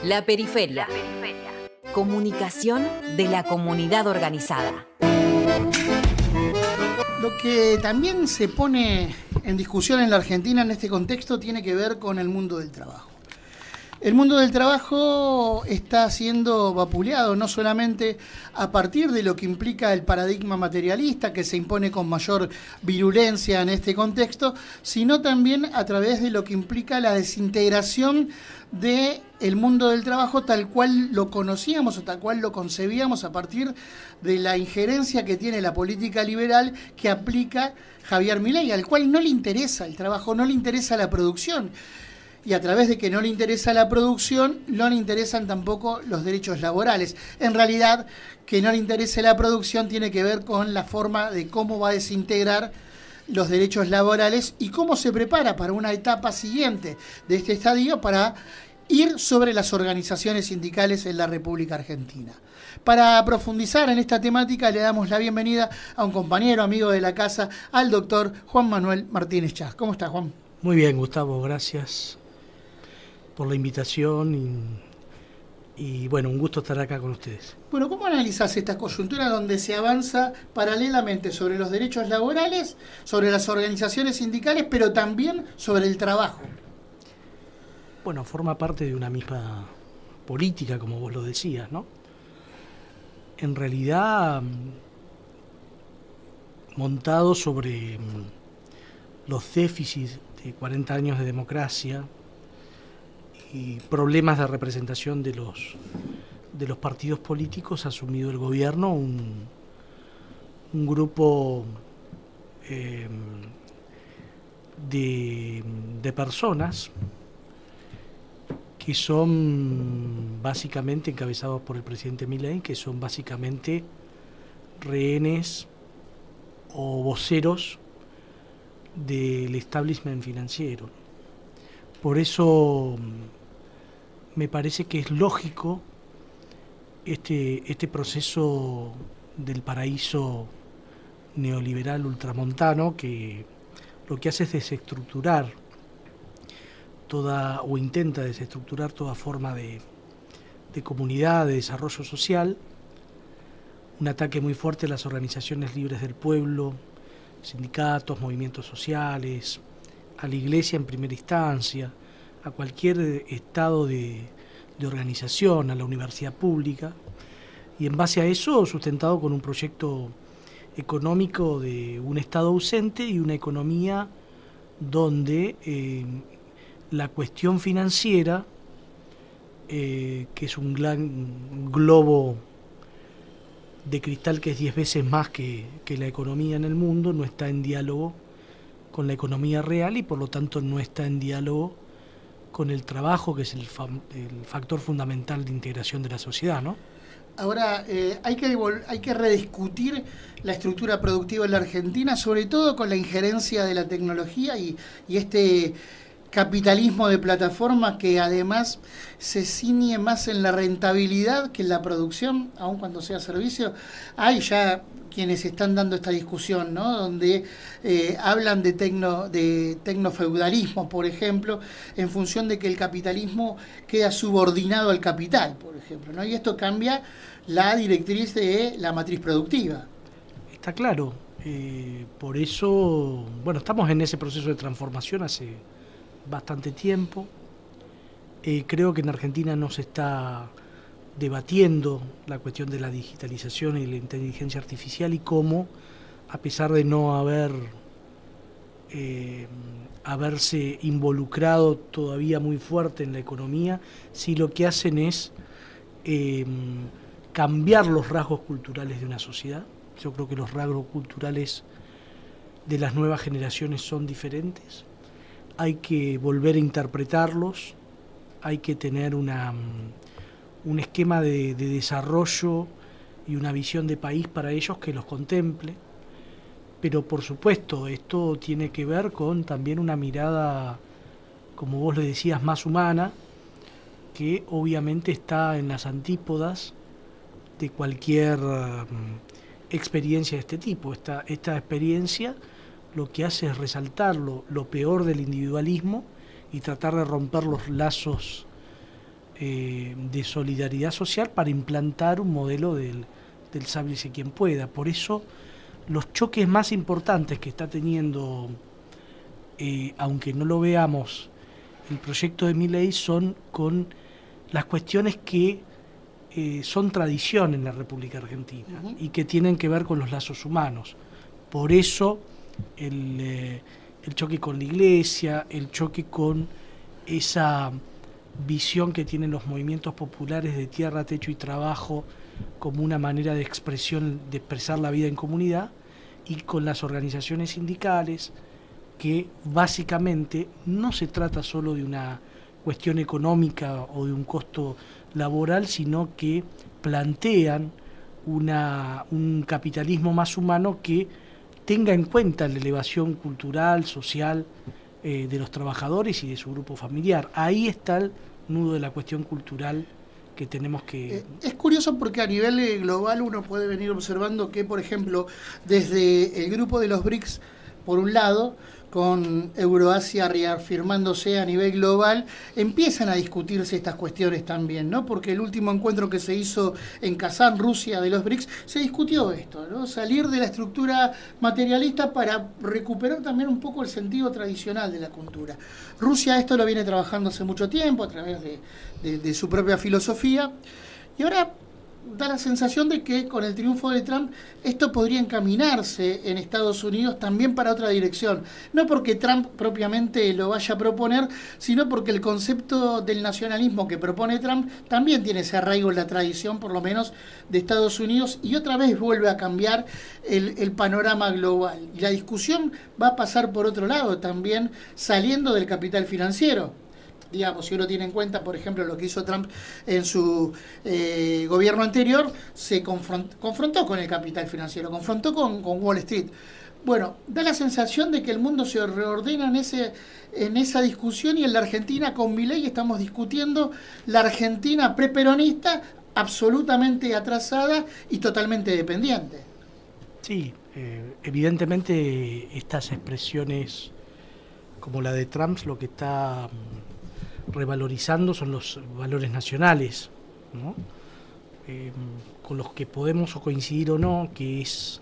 La periferia. Comunicación de la comunidad organizada. Lo que también se pone en discusión en la Argentina en este contexto tiene que ver con el mundo del trabajo. El mundo del trabajo está siendo vapuleado no solamente a partir de lo que implica el paradigma materialista que se impone con mayor virulencia en este contexto, sino también a través de lo que implica la desintegración del mundo del trabajo tal cual lo conocíamos o tal cual lo concebíamos a partir de la injerencia que tiene la política liberal que aplica Javier Milei, al cual no le interesa el trabajo, no le interesa la producción. Y a través de que no le interesa la producción, no le interesan tampoco los derechos laborales. En realidad, que no le interese la producción tiene que ver con la forma de cómo va a desintegrar los derechos laborales y cómo se prepara para una etapa siguiente de este estadio para ir sobre las organizaciones sindicales en la República Argentina. Para profundizar en esta temática le damos la bienvenida a un compañero, amigo de la casa, al doctor Juan Manuel Martínez Chas. ¿Cómo está, Juan? Muy bien, Gustavo, gracias por la invitación y bueno, un gusto estar acá con ustedes. Bueno, ¿cómo analizás esta coyuntura donde se avanza paralelamente sobre los derechos laborales, sobre las organizaciones sindicales, pero también sobre el trabajo? Bueno, forma parte de una misma política, como vos lo decías, ¿no? En realidad, montado sobre los déficits de 40 años de democracia y problemas de representación de los partidos políticos, ha asumido el gobierno un grupo de personas que son básicamente encabezados por el presidente Milei, que son básicamente rehenes o voceros del establishment financiero. Por eso me parece que es lógico este proceso del paraíso neoliberal ultramontano que lo que hace es desestructurar o intenta desestructurar toda forma de comunidad, de desarrollo social, un ataque muy fuerte a las organizaciones libres del pueblo, sindicatos, movimientos sociales, a la iglesia en primera instancia, a cualquier estado de organización, a la universidad pública, y en base a eso sustentado con un proyecto económico de un Estado ausente y una economía donde la cuestión financiera, que es un gran globo de cristal que es 10 veces más que la economía en el mundo, no está en diálogo con la economía real y por lo tanto no está en diálogo con el trabajo, que es el factor fundamental de integración de la sociedad, ¿no? Ahora, hay que rediscutir la estructura productiva en la Argentina, sobre todo con la injerencia de la tecnología y este capitalismo de plataforma que además se ciñe más en la rentabilidad que en la producción, aun cuando sea servicio. Hay ya quienes están dando esta discusión, ¿no? Donde hablan de tecnofeudalismo, por ejemplo, en función de que el capitalismo queda subordinado al capital, por ejemplo, ¿no? Y esto cambia la directriz de la matriz productiva. Está claro. Por eso, bueno, estamos en ese proceso de transformación hace bastante tiempo. Creo que en Argentina no se está debatiendo la cuestión de la digitalización y la inteligencia artificial y cómo, a pesar de no haberse involucrado todavía muy fuerte en la economía, sí lo que hacen es cambiar los rasgos culturales de una sociedad. Yo creo que los rasgos culturales de las nuevas generaciones son diferentes. Hay que volver a interpretarlos, hay que tener un esquema de desarrollo y una visión de país para ellos que los contemple. Pero por supuesto, esto tiene que ver con también una mirada, como vos le decías, más humana, que obviamente está en las antípodas de cualquier experiencia de este tipo. Esta experiencia lo que hace es resaltar lo peor del individualismo y tratar de romper los lazos de solidaridad social para implantar un modelo del sálvese quien pueda. Por eso los choques más importantes que está teniendo, aunque no lo veamos, el proyecto de Milei son con las cuestiones que son tradición en la República Argentina y que tienen que ver con los lazos humanos. Por eso el choque con la Iglesia, el choque con esa visión que tienen los movimientos populares de tierra, techo y trabajo como una manera de expresión, de expresar la vida en comunidad, y con las organizaciones sindicales, que básicamente no se trata solo de una cuestión económica o de un costo laboral, sino que plantean un capitalismo más humano que tenga en cuenta la elevación cultural, social de los trabajadores y de su grupo familiar. Ahí está el nudo de la cuestión cultural que tenemos que... Es curioso porque a nivel global uno puede venir observando que, por ejemplo, desde el grupo de los BRICS, por un lado, con Euroasia reafirmándose a nivel global, empiezan a discutirse estas cuestiones también, ¿no? Porque el último encuentro que se hizo en Kazán, Rusia, de los BRICS, se discutió esto, ¿no? Salir de la estructura materialista para recuperar también un poco el sentido tradicional de la cultura. Rusia esto lo viene trabajando hace mucho tiempo a través de su propia filosofía, y ahora da la sensación de que con el triunfo de Trump esto podría encaminarse en Estados Unidos también para otra dirección. No porque Trump propiamente lo vaya a proponer, sino porque el concepto del nacionalismo que propone Trump también tiene ese arraigo en la tradición, por lo menos, de Estados Unidos, y otra vez vuelve a cambiar el panorama global. Y la discusión va a pasar por otro lado también, saliendo del capital financiero. Digamos, si uno tiene en cuenta, por ejemplo, lo que hizo Trump en su gobierno anterior, se confrontó con el capital financiero, confrontó con Wall Street. Bueno, da la sensación de que el mundo se reordena en esa discusión, y en la Argentina con Milei estamos discutiendo la Argentina preperonista absolutamente atrasada y totalmente dependiente. Sí, evidentemente estas expresiones como la de Trump lo que está revalorizando son los valores nacionales, ¿no? Con los que podemos o coincidir o no, que es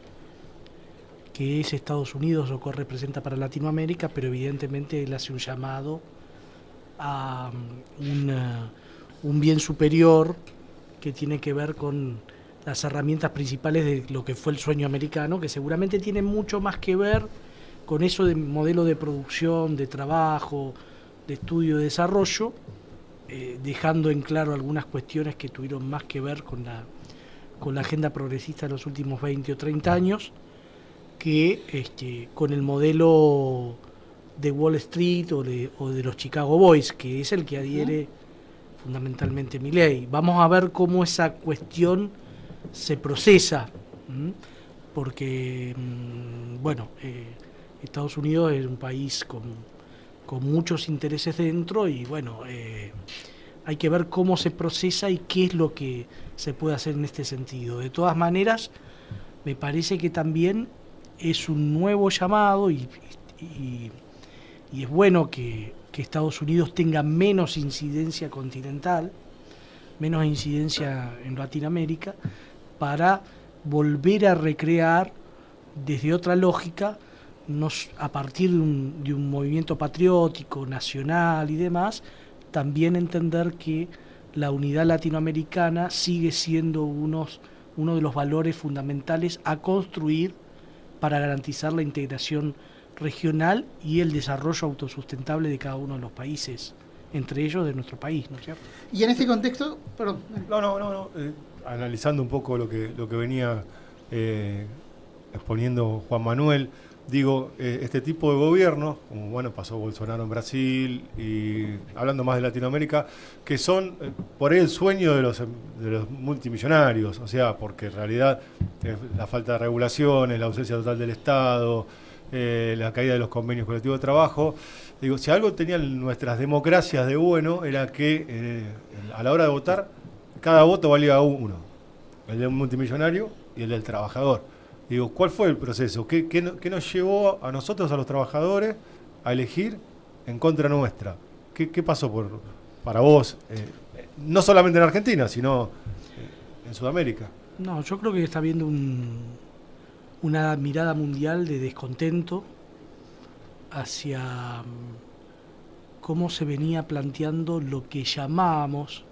Estados Unidos lo que representa para Latinoamérica, pero evidentemente él hace un llamado a un bien superior que tiene que ver con las herramientas principales de lo que fue el sueño americano, que seguramente tiene mucho más que ver con eso de modelo de producción, de trabajo, de estudio y desarrollo, dejando en claro algunas cuestiones que tuvieron más que ver con la agenda progresista de los últimos 20 o 30 años, que con el modelo de Wall Street o de los Chicago Boys, que es el que adhiere fundamentalmente Milei. Vamos a ver cómo esa cuestión se procesa, porque, Estados Unidos es un país con muchos intereses dentro, y bueno, hay que ver cómo se procesa y qué es lo que se puede hacer en este sentido. De todas maneras, me parece que también es un nuevo llamado y es bueno que Estados Unidos tenga menos incidencia continental, menos incidencia en Latinoamérica, para volver a recrear desde otra lógica, a partir de un movimiento patriótico, nacional y demás, también entender que la unidad latinoamericana sigue siendo uno de los valores fundamentales a construir para garantizar la integración regional y el desarrollo autosustentable de cada uno de los países, entre ellos de nuestro país, ¿no es cierto? Y en este contexto, perdón. No. Analizando un poco lo que venía exponiendo Juan Manuel, digo, este tipo de gobiernos, como bueno, pasó Bolsonaro en Brasil, y hablando más de Latinoamérica, que son por ahí el sueño de los multimillonarios, o sea, porque en realidad la falta de regulaciones, la ausencia total del Estado, la caída de los convenios colectivos de trabajo. Digo, si algo tenían nuestras democracias de bueno, era que a la hora de votar, cada voto valía uno, el del multimillonario y el del trabajador. Digo, ¿cuál fue el proceso? ¿Qué nos llevó a nosotros, a los trabajadores, a elegir en contra nuestra? ¿Qué pasó para vos no solamente en Argentina, sino en Sudamérica. No, yo creo que está habiendo una mirada mundial de descontento hacia cómo se venía planteando lo que llamábamos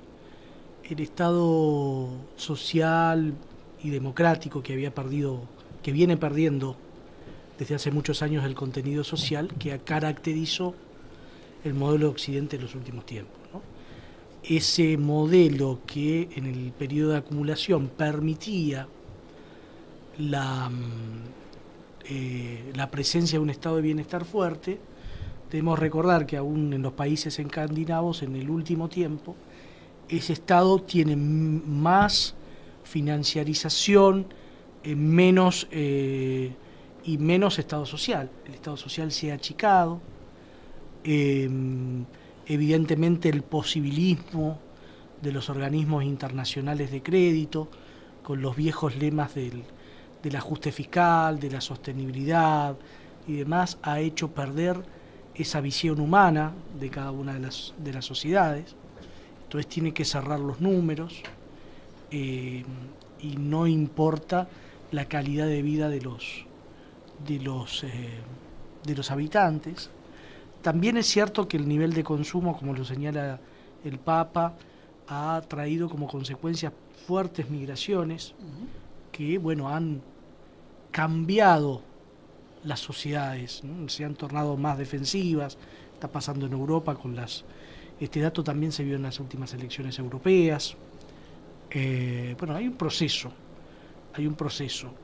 el Estado social y democrático que viene perdiendo desde hace muchos años el contenido social que caracterizó el modelo de Occidente en los últimos tiempos, ¿no? Ese modelo que en el periodo de acumulación permitía la presencia de un estado de bienestar fuerte. Debemos recordar que aún en los países escandinavos, en el último tiempo, ese estado tiene más financiarización, menos estado social. El estado social se ha achicado. Evidentemente el posibilismo de los organismos internacionales de crédito, con los viejos lemas del ajuste fiscal, de la sostenibilidad y demás, ha hecho perder esa visión humana de cada una de las sociedades. Entonces tiene que cerrar los números y no importa la calidad de vida de los habitantes. También es cierto que el nivel de consumo, como lo señala el Papa, ha traído como consecuencia fuertes migraciones que, bueno, han cambiado las sociedades, ¿no? Se han tornado más defensivas. Está pasando en Europa con este dato también se vio en las últimas elecciones europeas. Bueno, hay un proceso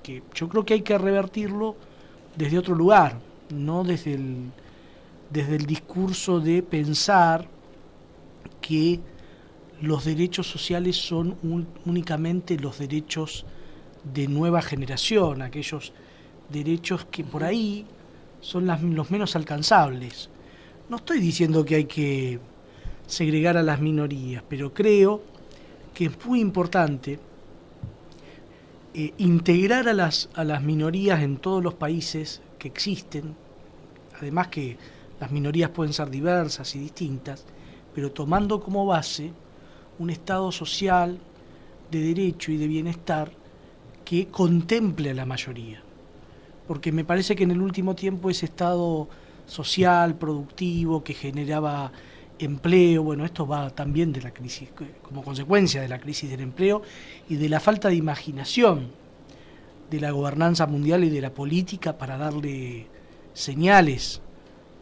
que yo creo que hay que revertirlo desde otro lugar, no desde el discurso de pensar que los derechos sociales son únicamente los derechos de nueva generación, aquellos derechos que por ahí son los menos alcanzables. No estoy diciendo que hay que segregar a las minorías, pero creo que es muy importante integrar a las minorías en todos los países que existen. Además que las minorías pueden ser diversas y distintas, pero tomando como base un Estado social de derecho y de bienestar que contemple a la mayoría. Porque me parece que en el último tiempo ese Estado social, productivo, que generaba empleo, bueno, esto va también de la crisis, como consecuencia de la crisis del empleo y de la falta de imaginación de la gobernanza mundial y de la política para darle señales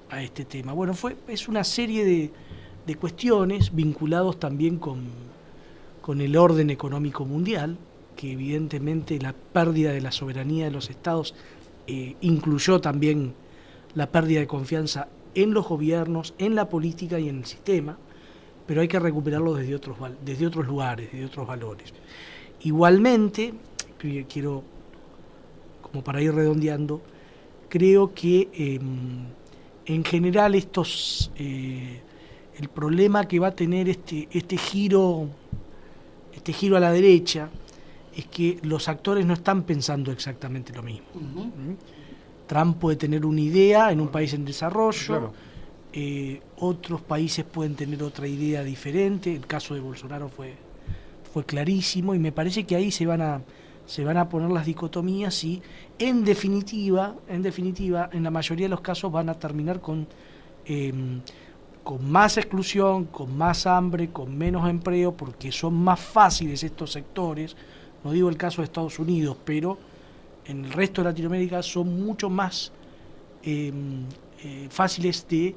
a este tema. Bueno, es una serie de cuestiones vinculados también con el orden económico mundial, que evidentemente la pérdida de la soberanía de los estados incluyó también la pérdida de confianza en los gobiernos, en la política y en el sistema, pero hay que recuperarlo desde otros lugares, desde otros valores. Igualmente, quiero, como para ir redondeando, creo que en general el problema que va a tener este giro a la derecha es que los actores no están pensando exactamente lo mismo. Trump puede tener una idea en un país en desarrollo, claro. Otros países pueden tener otra idea diferente. El caso de Bolsonaro fue clarísimo y me parece que ahí se van a poner las dicotomías y en definitiva, en la mayoría de los casos van a terminar con más exclusión, con más hambre, con menos empleo, porque son más fáciles estos sectores. No digo el caso de Estados Unidos, pero en el resto de Latinoamérica son mucho más fáciles de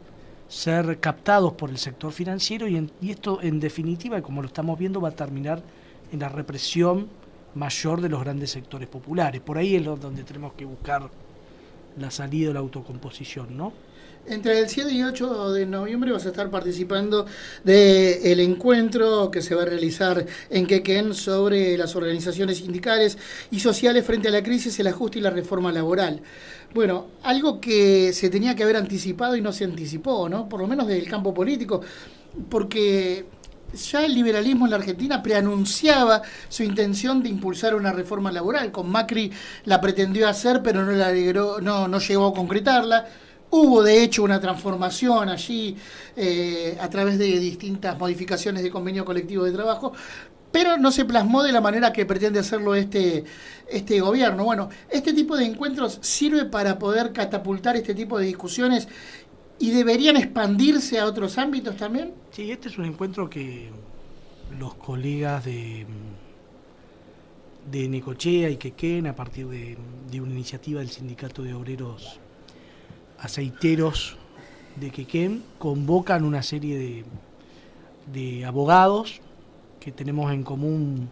ser captados por el sector financiero y esto en definitiva, como lo estamos viendo, va a terminar en la represión mayor de los grandes sectores populares. Por ahí es donde tenemos que buscar la salida de la autocomposición, ¿no? Entre el 7 y 8 de noviembre vas a estar participando del encuentro que se va a realizar en Quequén sobre las organizaciones sindicales y sociales frente a la crisis, el ajuste y la reforma laboral. Bueno, algo que se tenía que haber anticipado y no se anticipó, ¿no? Por lo menos desde el campo político, porque ya el liberalismo en la Argentina preanunciaba su intención de impulsar una reforma laboral. Con Macri la pretendió hacer, pero no llegó a concretarla. Hubo de hecho una transformación allí a través de distintas modificaciones de convenio colectivo de trabajo, pero no se plasmó de la manera que pretende hacerlo este gobierno. Bueno, este tipo de encuentros sirve para poder catapultar este tipo de discusiones y deberían expandirse a otros ámbitos también. Sí, este es un encuentro que los colegas de Necochea y Quequén, a partir de una iniciativa del Sindicato de Obreros Aceiteros de Quequén, convocan una serie de abogados que tenemos en común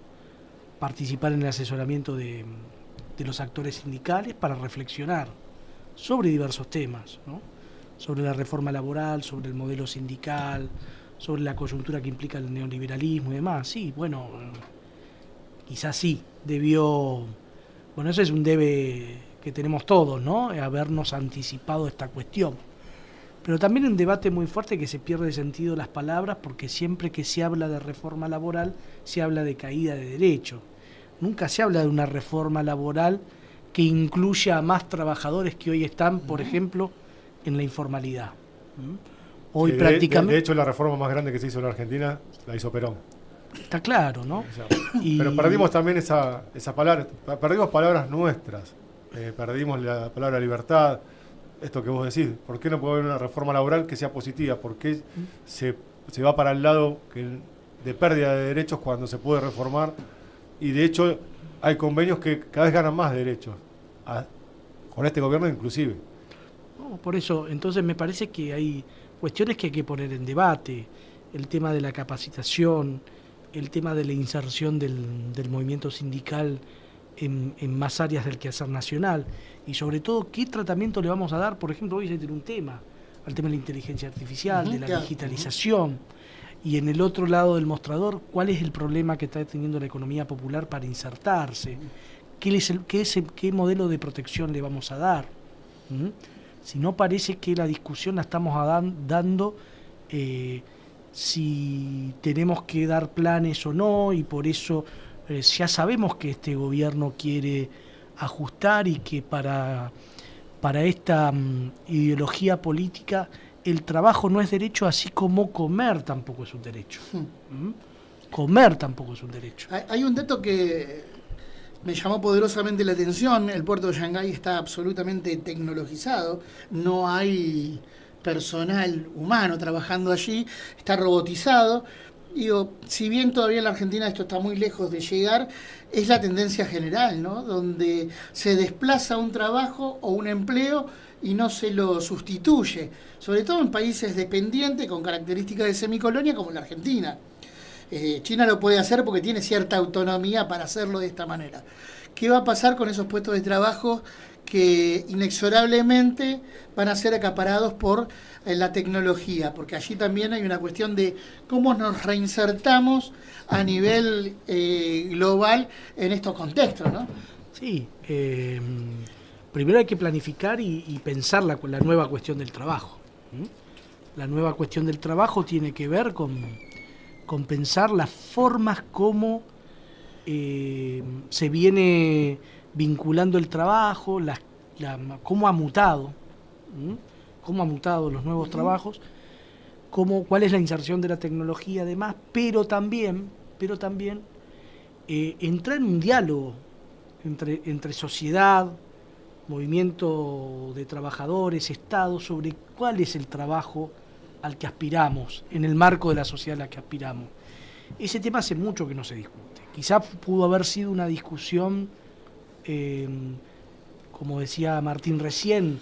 participar en el asesoramiento de los actores sindicales para reflexionar sobre diversos temas, ¿no? Sobre la reforma laboral, sobre el modelo sindical, sobre la coyuntura que implica el neoliberalismo y demás. Sí, bueno, quizás sí, bueno, eso es un debe que tenemos todos, ¿no? Habernos anticipado esta cuestión. Pero también un debate muy fuerte que se pierde sentido las palabras, porque siempre que se habla de reforma laboral, se habla de caída de derechos. Nunca se habla de una reforma laboral que incluya a más trabajadores que hoy están, por ejemplo, en la informalidad. Hoy prácticamente... De hecho, la reforma más grande que se hizo en la Argentina la hizo Perón. Está claro, ¿no? Pero perdimos también esa palabra, perdimos palabras nuestras, perdimos la palabra libertad, esto que vos decís, ¿por qué no puede haber una reforma laboral que sea positiva? ¿Por qué se va para el lado de pérdida de derechos cuando se puede reformar? Y de hecho hay convenios que cada vez ganan más derechos, con este gobierno inclusive. No, por eso, entonces me parece que hay cuestiones que hay que poner en debate, el tema de la capacitación, el tema de la inserción del movimiento sindical en más áreas del quehacer nacional, y sobre todo qué tratamiento le vamos a dar, por ejemplo, hoy se tiene un tema, al tema de la inteligencia artificial, de la digitalización, y en el otro lado del mostrador, cuál es el problema que está teniendo la economía popular para insertarse, qué modelo de protección le vamos a dar. Si no, parece que la discusión la estamos dando si tenemos que dar planes o no, y por eso ya sabemos que este gobierno quiere ajustar y que para esta ideología política el trabajo no es derecho, así como comer tampoco es un derecho. Comer tampoco es un derecho. Hay un dato que me llamó poderosamente la atención. El puerto de Shanghái está absolutamente tecnologizado, no hay personal humano trabajando allí, está robotizado. Digo, si bien todavía en la Argentina esto está muy lejos de llegar, es la tendencia general, ¿no? Donde se desplaza un trabajo o un empleo y no se lo sustituye, sobre todo en países dependientes con características de semicolonia como la Argentina. China lo puede hacer porque tiene cierta autonomía para hacerlo de esta manera. ¿Qué va a pasar con esos puestos de trabajo que inexorablemente van a ser acaparados por la tecnología? Porque allí también hay una cuestión de cómo nos reinsertamos a nivel global en estos contextos, ¿no? Sí, primero hay que planificar y pensar la nueva cuestión del trabajo. La nueva cuestión del trabajo tiene que ver con pensar las formas como se viene vinculando el trabajo, cómo ha mutado, los nuevos trabajos, cuál es la inserción de la tecnología además, pero también entrar en un diálogo entre sociedad, movimiento de trabajadores, Estado, sobre cuál es el trabajo al que aspiramos, en el marco de la sociedad a la que aspiramos. Ese tema hace mucho que no se discute. Quizá pudo haber sido una discusión, como decía Martín recién,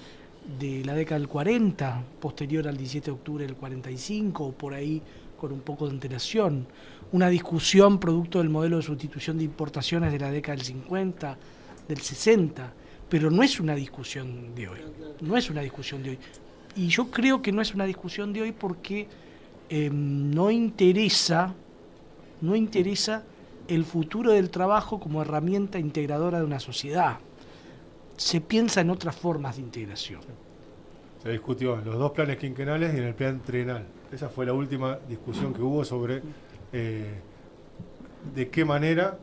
de la década del 40, posterior al 17 de octubre del 45, o por ahí con un poco de antelación. Una discusión producto del modelo de sustitución de importaciones de la década del 50, del 60, pero no es una discusión de hoy. No es una discusión de hoy. Y yo creo que no es una discusión de hoy porque no interesa el futuro del trabajo como herramienta integradora de una sociedad. Se piensa en otras formas de integración. Se discutió en los dos planes quinquenales y en el plan trienal. Esa fue la última discusión que hubo sobre de qué manera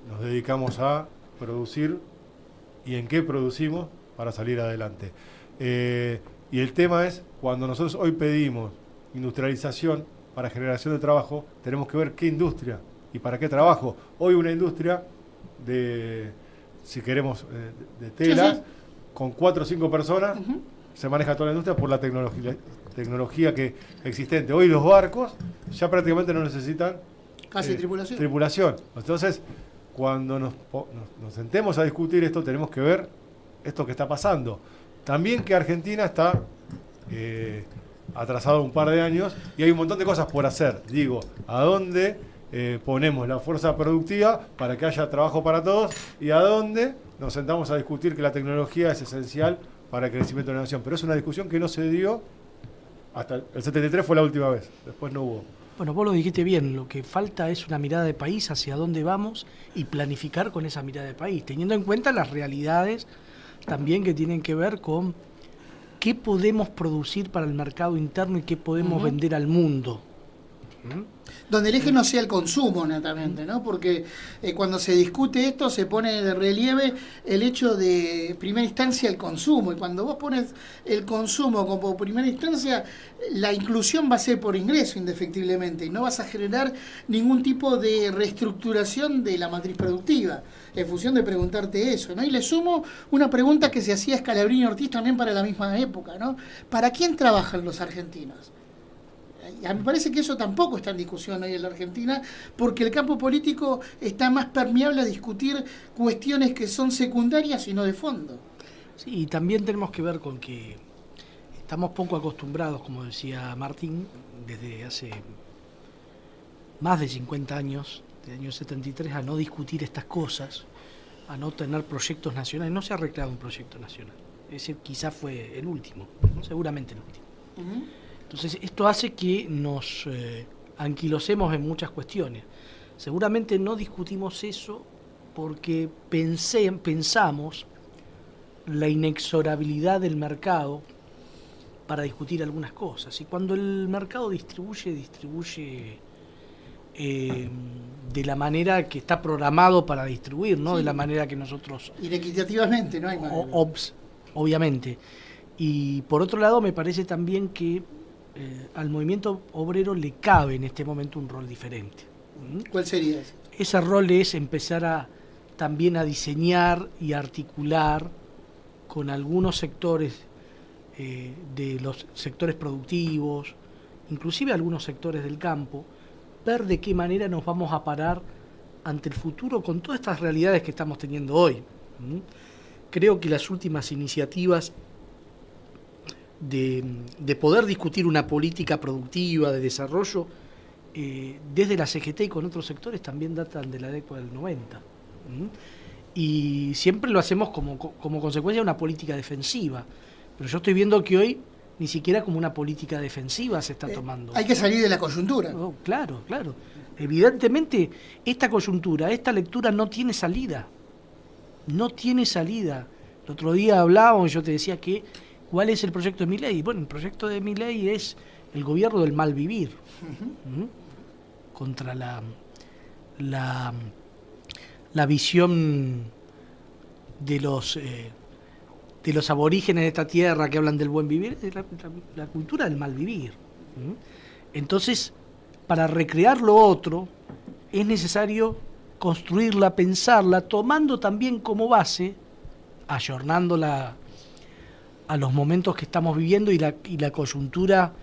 nos dedicamos a producir y en qué producimos para salir adelante. Y el tema es, cuando nosotros hoy pedimos industrialización para generación de trabajo, tenemos que ver qué industria y para qué trabajo. Hoy una industria de, si queremos, de telas, sí, con 4 o 5 personas, se maneja toda la industria por la tecnología que existente. Hoy los barcos ya prácticamente no necesitan casi tripulación. Entonces, cuando nos sentemos a discutir esto, tenemos que ver esto que está pasando. También que Argentina está atrasado un par de años y hay un montón de cosas por hacer. Digo, ¿a dónde ponemos la fuerza productiva para que haya trabajo para todos? ¿Y a dónde nos sentamos a discutir que la tecnología es esencial para el crecimiento de la nación? Pero es una discusión que no se dio hasta el 73, fue la última vez. Después no hubo. Bueno, vos lo dijiste bien, lo que falta es una mirada de país hacia dónde vamos y planificar con esa mirada de país, teniendo en cuenta las realidades también que tienen que ver con qué podemos producir para el mercado interno y qué podemos vender al mundo. Donde el eje no sea el consumo netamente, ¿no? Porque cuando se discute esto se pone de relieve el hecho de primera instancia el consumo, y cuando vos pones el consumo como primera instancia, la inclusión va a ser por ingreso indefectiblemente, y no vas a generar ningún tipo de reestructuración de la matriz productiva, en función de preguntarte eso, ¿no? Y le sumo una pregunta que se hacía Scalabrini y Ortiz también para la misma época, ¿no? ¿Para quién trabajan los argentinos? A mí me parece que eso tampoco está en discusión hoy en la Argentina, porque el campo político está más permeable a discutir cuestiones que son secundarias y no de fondo. Sí, y también tenemos que ver con que estamos poco acostumbrados, como decía Martín, desde hace más de 50 años, desde el año 73, a no discutir estas cosas, a no tener proyectos nacionales. No se ha recreado un proyecto nacional. Ese quizás fue el último, seguramente el último. Entonces, esto hace que nos anquilosemos en muchas cuestiones. Seguramente no discutimos eso porque pensamos la inexorabilidad del mercado para discutir algunas cosas. Y cuando el mercado distribuye de la manera que está programado para distribuir, no de la manera que nosotros... Inequitativamente, no hay manera. Obviamente. Y por otro lado, me parece también que al movimiento obrero le cabe en este momento un rol diferente. ¿Cuál sería ese? Ese rol es empezar también a diseñar y articular con algunos sectores de los sectores productivos, inclusive algunos sectores del campo, ver de qué manera nos vamos a parar ante el futuro con todas estas realidades que estamos teniendo hoy. Creo que las últimas iniciativas de poder discutir una política productiva, de desarrollo, desde la CGT y con otros sectores también datan de la década del 90. Y siempre lo hacemos como consecuencia de una política defensiva. Pero yo estoy viendo que hoy ni siquiera como una política defensiva se está tomando. Hay que salir de la coyuntura. No, claro. Evidentemente, esta coyuntura, esta lectura no tiene salida. No tiene salida. El otro día hablábamos y yo te decía que ¿cuál es el proyecto de Milei? Bueno, el proyecto de Milei es el gobierno del mal vivir, contra la visión de los aborígenes de esta tierra que hablan del buen vivir, es la cultura del mal vivir. Entonces, para recrear lo otro, es necesario construirla, pensarla, tomando también como base, ayornándola a los momentos que estamos viviendo y la coyuntura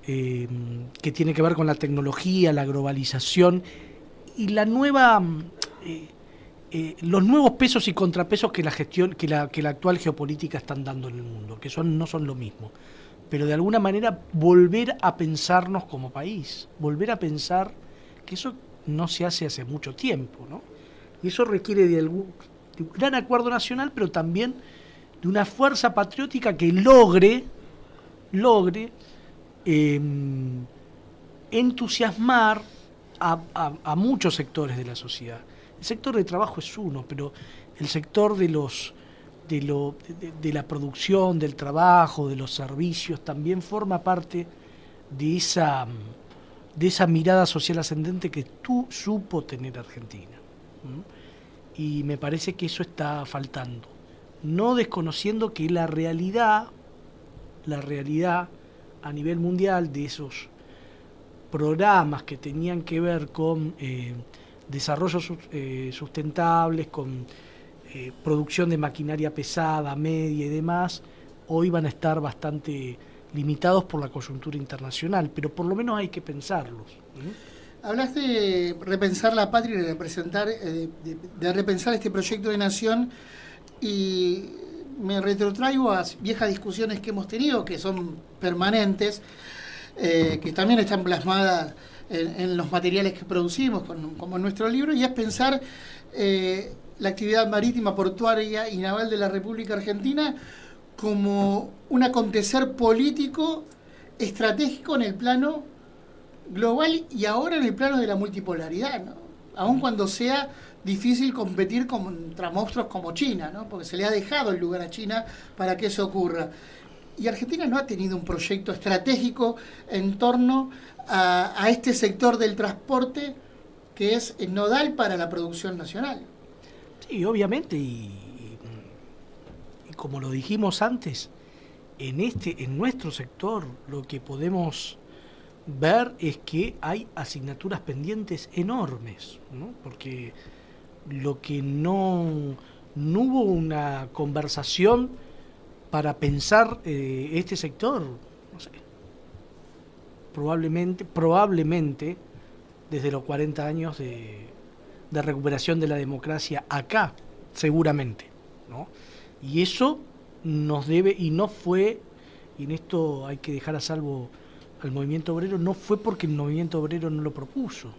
que tiene que ver con la tecnología, la globalización y la nueva los nuevos pesos y contrapesos que la actual geopolítica están dando en el mundo, que no son lo mismo, pero de alguna manera volver a pensarnos como país, volver a pensar que eso no se hace mucho tiempo, ¿no? Y eso requiere de un gran acuerdo nacional, pero también de una fuerza patriótica que logre entusiasmar a muchos sectores de la sociedad. El sector de trabajo es uno, pero el sector de la producción, del trabajo, de los servicios, también forma parte de esa mirada social ascendente que supo tener Argentina. Y me parece que eso está faltando. No desconociendo que la realidad la realidad a nivel mundial de esos programas que tenían que ver con desarrollos sustentables, con producción de maquinaria pesada, media y demás, hoy van a estar bastante limitados por la coyuntura internacional, pero por lo menos hay que pensarlos. Hablas de repensar la patria y de repensar este proyecto de nación, y me retrotraigo a viejas discusiones que hemos tenido, que son permanentes, que también están plasmadas en los materiales que producimos, como en nuestro libro, y es pensar la actividad marítima, portuaria y naval de la República Argentina como un acontecer político estratégico en el plano global y ahora en el plano de la multipolaridad, ¿no? Aun cuando sea difícil competir contra monstruos como China, ¿no? Porque se le ha dejado el lugar a China para que eso ocurra. Y Argentina no ha tenido un proyecto estratégico en torno a este sector del transporte que es nodal para la producción nacional. Sí, obviamente, y como lo dijimos antes, en nuestro sector lo que podemos ver es que hay asignaturas pendientes enormes, ¿no? Porque lo que no hubo una conversación para pensar este sector, no sé, probablemente desde los 40 años de recuperación de la democracia acá, seguramente, ¿no? Y eso nos debe, y no fue, y en esto hay que dejar a salvo al movimiento obrero, no fue porque el movimiento obrero no lo propuso.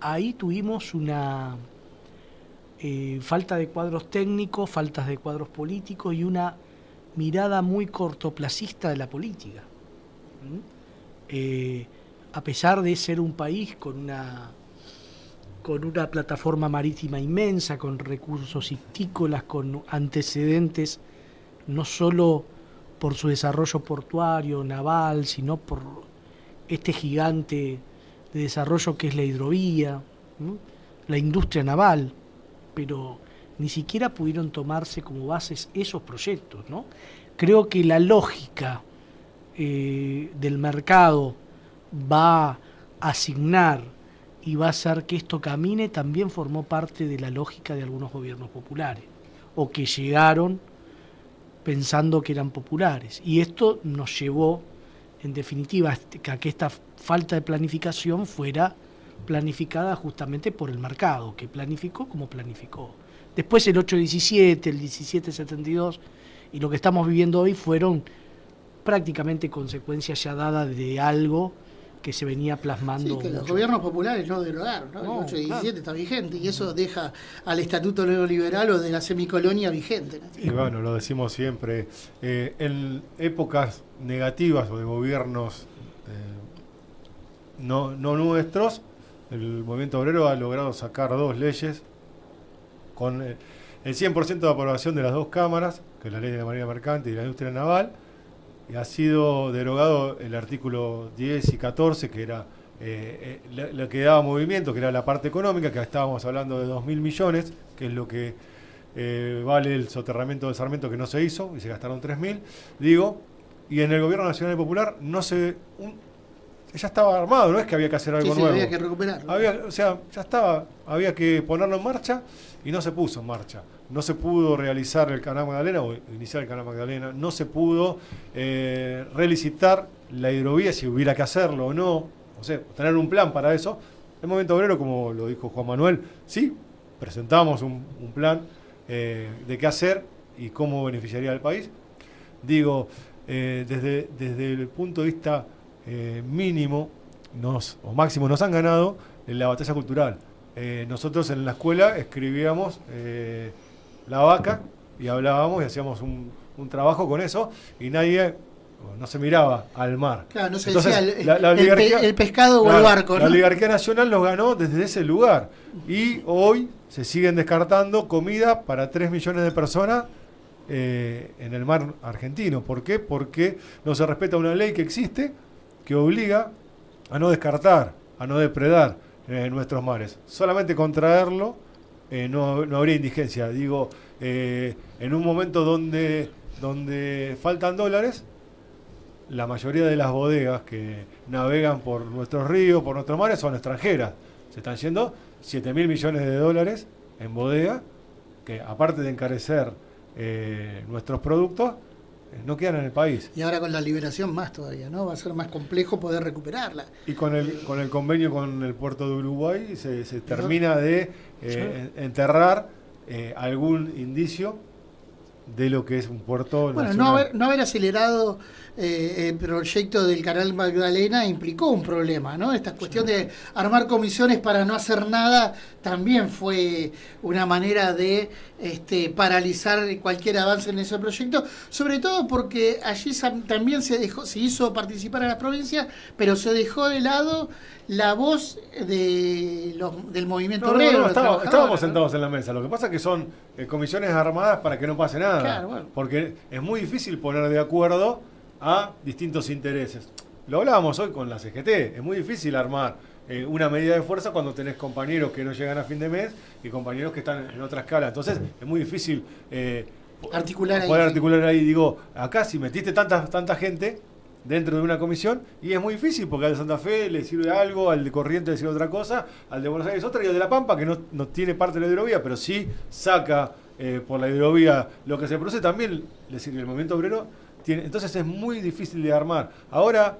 Ahí tuvimos una falta de cuadros técnicos, faltas de cuadros políticos y una mirada muy cortoplacista de la política. A pesar de ser un país con una plataforma marítima inmensa, con recursos histícolas, con antecedentes no solo por su desarrollo portuario, naval, sino por este gigante de desarrollo que es la hidrovía, ¿no? La industria naval, pero ni siquiera pudieron tomarse como bases esos proyectos, ¿no? Creo que la lógica del mercado va a asignar y va a hacer que esto camine, también formó parte de la lógica de algunos gobiernos populares, o que llegaron pensando que eran populares. Y esto nos llevó, en definitiva, a que esta falta de planificación fuera planificada justamente por el mercado, que planificó como planificó. Después el 8-17, el 17-72 y lo que estamos viviendo hoy fueron prácticamente consecuencias ya dadas de algo que se venía plasmando. Sí, que mucho. los gobiernos populares no derogaron, ¿no? El 8-17 claro, está vigente, y eso deja al estatuto neoliberal o de la semicolonia vigente, ¿no? Y bueno, lo decimos siempre, en épocas negativas o de gobiernos no nuestros, el movimiento obrero ha logrado sacar 2 leyes con el 100% de aprobación de las 2 cámaras, que es la ley de la marina mercante y la industria naval, y ha sido derogado el artículo 10 y 14, que era lo que daba movimiento, que era la parte económica, que estábamos hablando de 2.000 millones, que es lo que vale el soterramiento de Sarmiento, que no se hizo, y se gastaron 3.000, digo, y en el gobierno nacional y popular ya estaba armado, no es que había que hacer algo nuevo. Había que recuperarlo. Ya estaba, había que ponerlo en marcha y no se puso en marcha. No se pudo realizar el Canal Magdalena o iniciar el Canal Magdalena, no se pudo relicitar la hidrovía si hubiera que hacerlo o no, o sea, tener un plan para eso. El movimiento obrero, como lo dijo Juan Manuel, sí, presentamos un plan de qué hacer y cómo beneficiaría al país. Digo, desde el punto de vista mínimo o máximo nos han ganado en la batalla cultural. Nosotros en la escuela escribíamos La Vaca y hablábamos y hacíamos un trabajo con eso y nadie no se miraba al mar. Claro, no se Entonces, decía el pescado o claro, el barco, ¿no? La oligarquía nacional nos ganó desde ese lugar y hoy se siguen descartando comida para 3 millones de personas en el mar argentino. ¿Por qué? Porque no se respeta una ley que existe que obliga a no descartar, a no depredar nuestros mares. Solamente contraerlo no habría indigencia. Digo, en un momento donde donde faltan dólares, la mayoría de las bodegas que navegan por nuestros ríos, por nuestros mares, son extranjeras. Se están yendo 7.000 millones de dólares en bodega, que aparte de encarecer nuestros productos, no quedan en el país. Y ahora con la liberación más todavía, ¿no? Va a ser más complejo poder recuperarla. Y con el convenio con el puerto de Uruguay se termina de enterrar algún indicio de lo que es un puerto nacional. No haber acelerado el proyecto del Canal Magdalena implicó un problema, ¿no? Esta cuestión de armar comisiones para no hacer nada también fue una manera de paralizar cualquier avance en ese proyecto, sobre todo porque allí también se hizo participar a las provincias, pero se dejó de lado la voz del movimiento obrero. Estábamos sentados en la mesa. Lo que pasa es que son comisiones armadas para que no pase nada. Claro, bueno. Porque es muy difícil poner de acuerdo a distintos intereses. Lo hablábamos hoy con la CGT. Es muy difícil armar una medida de fuerza cuando tenés compañeros que no llegan a fin de mes y compañeros que están en otra escala. Entonces es muy difícil articular ahí. Digo, acá si metiste tanta gente dentro de una comisión, y es muy difícil porque al de Santa Fe le sirve algo, al de Corrientes le sirve otra cosa, al de Buenos Aires otra, y al de La Pampa, que no tiene parte de la hidrovía, pero sí saca por la hidrovía lo que se produce, también le sirve. El movimiento obrero tiene. Entonces es muy difícil de armar. Ahora,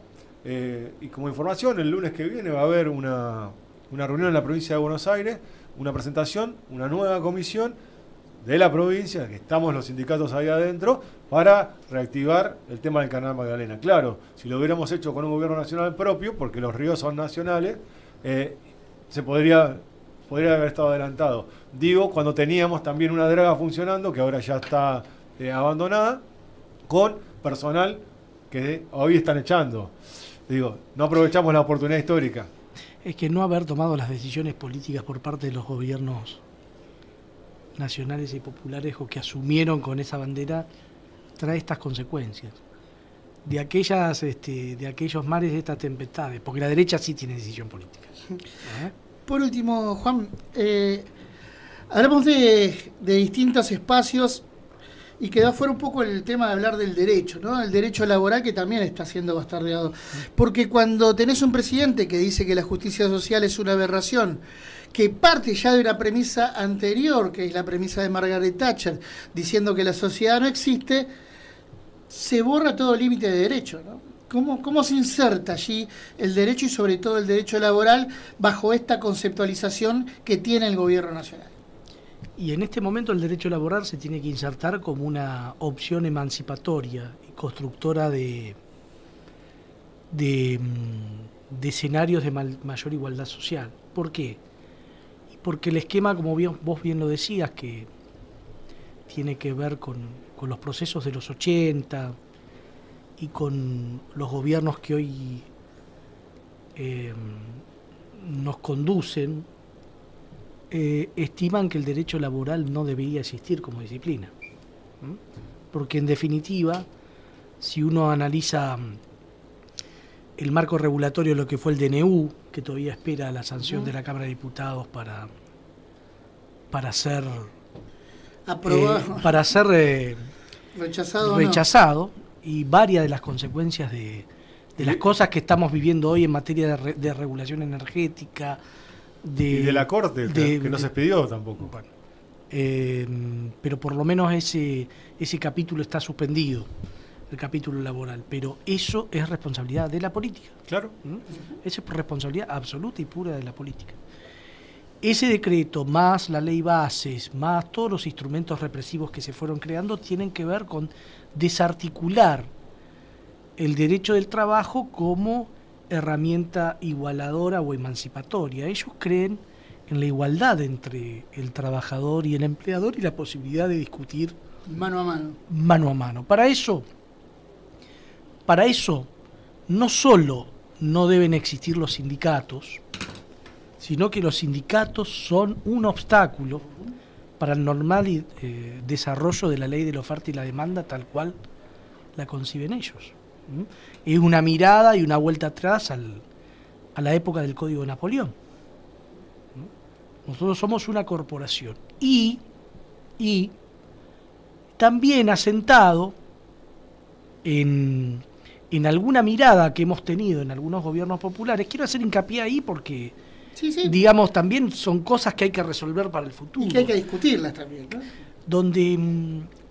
y como información, el lunes que viene va a haber una reunión en la provincia de Buenos Aires, una presentación, una nueva comisión de la provincia, que estamos los sindicatos ahí adentro, para reactivar el tema del Canal Magdalena. Claro, si lo hubiéramos hecho con un gobierno nacional propio, porque los ríos son nacionales, se podría haber estado adelantado. Digo, cuando teníamos también una draga funcionando, que ahora ya está abandonada, con personal que hoy están echando. Digo, no aprovechamos la oportunidad histórica. Es que no haber tomado las decisiones políticas por parte de los gobiernos nacionales y populares, o que asumieron con esa bandera, trae estas consecuencias de aquellos mares, de estas tempestades, porque la derecha sí tiene decisión política. Por último, Juan, hablamos de distintos espacios y quedó fuera un poco el tema de hablar del derecho, ¿no? El derecho laboral, que también está siendo bastardeado, porque cuando tenés un presidente que dice que la justicia social es una aberración, que parte ya de una premisa anterior, que es la premisa de Margaret Thatcher, diciendo que la sociedad no existe, se borra todo límite de derecho, ¿no? ¿Cómo se inserta allí el derecho, y sobre todo el derecho laboral, bajo esta conceptualización que tiene el gobierno nacional? Y en este momento el derecho laboral se tiene que insertar como una opción emancipatoria y constructora de escenarios de mayor igualdad social. ¿Por qué? Porque el esquema, como vos bien lo decías, que tiene que ver con los procesos de los 80 y con los gobiernos que hoy nos conducen, estiman que el derecho laboral no debería existir como disciplina. Porque en definitiva, si uno analiza el marco regulatorio, lo que fue el DNU, que todavía espera la sanción de la Cámara de Diputados para ser aprobado, rechazado, y varias de las consecuencias de las cosas que estamos viviendo hoy en materia de regulación energética, y de la Corte, que no se expidió tampoco. Bueno, pero por lo menos ese capítulo está suspendido, el capítulo laboral, pero eso es responsabilidad de la política. Claro. Esa es responsabilidad absoluta y pura de la política. Ese decreto, más la ley bases, más todos los instrumentos represivos que se fueron creando, tienen que ver con desarticular el derecho del trabajo como herramienta igualadora o emancipatoria. Ellos creen en la igualdad entre el trabajador y el empleador y la posibilidad de discutir mano a mano. Mano a mano. Para eso no solo no deben existir los sindicatos, sino que los sindicatos son un obstáculo para el normal desarrollo de la ley de la oferta y la demanda tal cual la conciben ellos. Es una mirada y una vuelta atrás a la época del Código de Napoleón. Nosotros somos una corporación y también asentado en alguna mirada que hemos tenido en algunos gobiernos populares. Quiero hacer hincapié ahí porque, Sí. digamos, también son cosas que hay que resolver para el futuro. Y que hay que discutirlas también, ¿no? Donde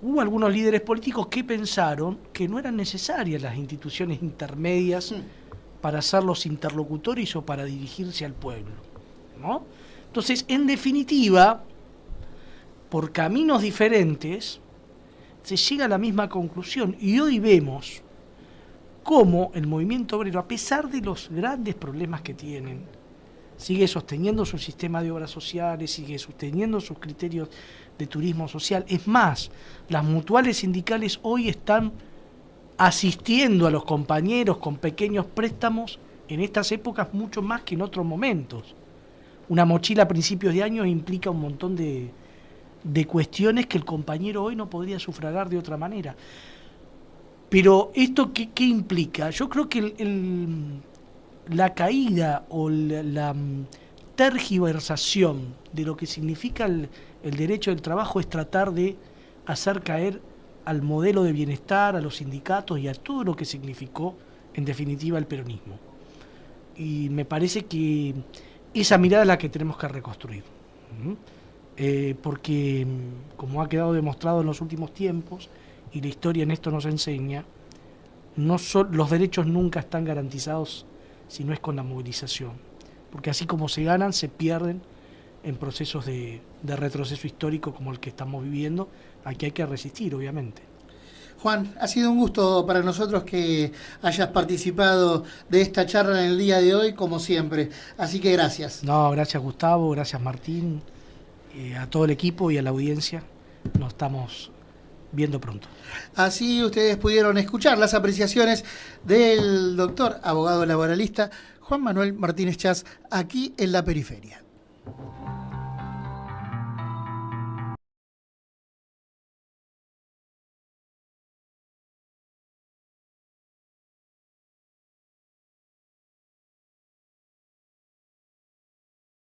hubo algunos líderes políticos que pensaron que no eran necesarias las instituciones intermedias para ser los interlocutores o para dirigirse al pueblo, ¿no? Entonces, en definitiva, por caminos diferentes, se llega a la misma conclusión. Y hoy vemos cómo el movimiento obrero, a pesar de los grandes problemas que tienen, sigue sosteniendo su sistema de obras sociales, sigue sosteniendo sus criterios de turismo social. Es más, las mutuales sindicales hoy están asistiendo a los compañeros con pequeños préstamos en estas épocas mucho más que en otros momentos. Una mochila a principios de año implica un montón de cuestiones que el compañero hoy no podría sufragar de otra manera. Pero ¿esto qué implica? Yo creo que la caída o la tergiversación de lo que significa el derecho del trabajo es tratar de hacer caer al modelo de bienestar, a los sindicatos y a todo lo que significó, en definitiva, el peronismo. Y me parece que esa mirada es la que tenemos que reconstruir. Porque, como ha quedado demostrado en los últimos tiempos, y la historia en esto nos enseña, los derechos nunca están garantizados si no es con la movilización. Porque así como se ganan, se pierden en procesos de retroceso histórico como el que estamos viviendo. Aquí hay que resistir, obviamente. Juan, ha sido un gusto para nosotros que hayas participado de esta charla en el día de hoy, como siempre. Así que gracias. No, gracias Gustavo, gracias Martín, a todo el equipo y a la audiencia. Nos estamos viendo pronto. Así ustedes pudieron escuchar las apreciaciones del doctor, abogado laboralista, Juan Manuel Martínez Chas, aquí en La Periferia.